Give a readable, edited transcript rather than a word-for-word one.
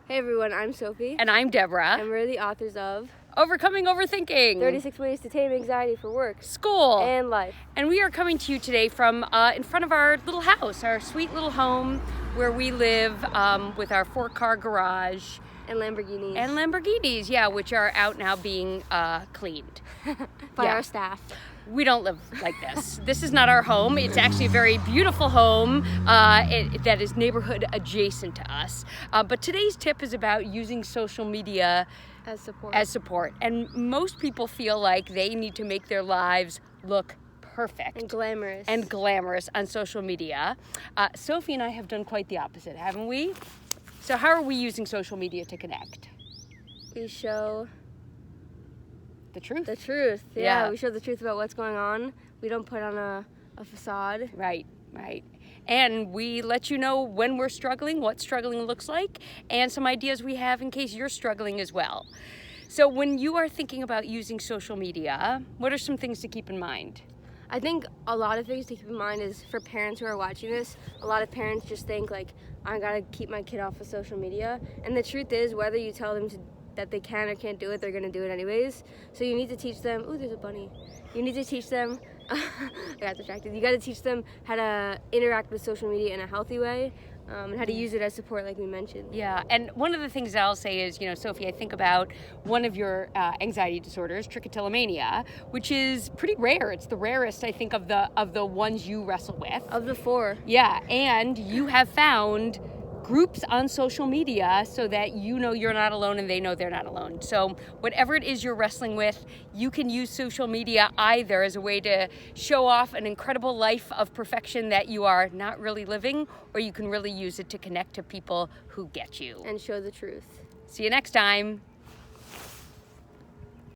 Hey everyone, I'm Sophie. And I'm Deborah. And we're the authors of Overcoming Overthinking. 36 Ways to Tame Anxiety for Work, School, and Life. And we are coming to you today from in front of our little house, our sweet little home where we live with our 4-car garage. And Lamborghinis. And Lamborghinis, yeah, which are out now being cleaned. By our staff. We don't live like this. This is not our home. It's actually a very beautiful home that is neighborhood adjacent to us. But today's tip is about using social media as support. And most people feel like they need to make their lives look perfect. And glamorous. On social media. Sophie and I have done quite the opposite, haven't we? So how are we using social media to connect? We show the truth. The truth. Yeah, we show the truth about what's going on. We don't put on a facade. Right. And we let you know when we're struggling, what struggling looks like, and some ideas we have in case you're struggling as well. So when you are thinking about using social media, what are some things to keep in mind? I think a lot of things to keep in mind is for parents who are watching this, a lot of parents just think like, I gotta keep my kid off of social media. And the truth is, whether you tell them that they can or can't do it, they're gonna do it anyways. So you need to teach them, ooh, there's a bunny. You need to teach them, I got distracted. You gotta teach them how to interact with social media in a healthy way. And how to use it as support, like we mentioned. Yeah, and one of the things I'll say is, Sophie, I think about one of your anxiety disorders, trichotillomania, which is pretty rare. It's the rarest, I think, of the ones you wrestle with. Of the 4. Yeah, and you have found groups on social media so that you know you're not alone and they know they're not alone. So whatever it is you're wrestling with, you can use social media either as a way to show off an incredible life of perfection that you are not really living, or you can really use it to connect to people who get you. And show the truth. See you next time.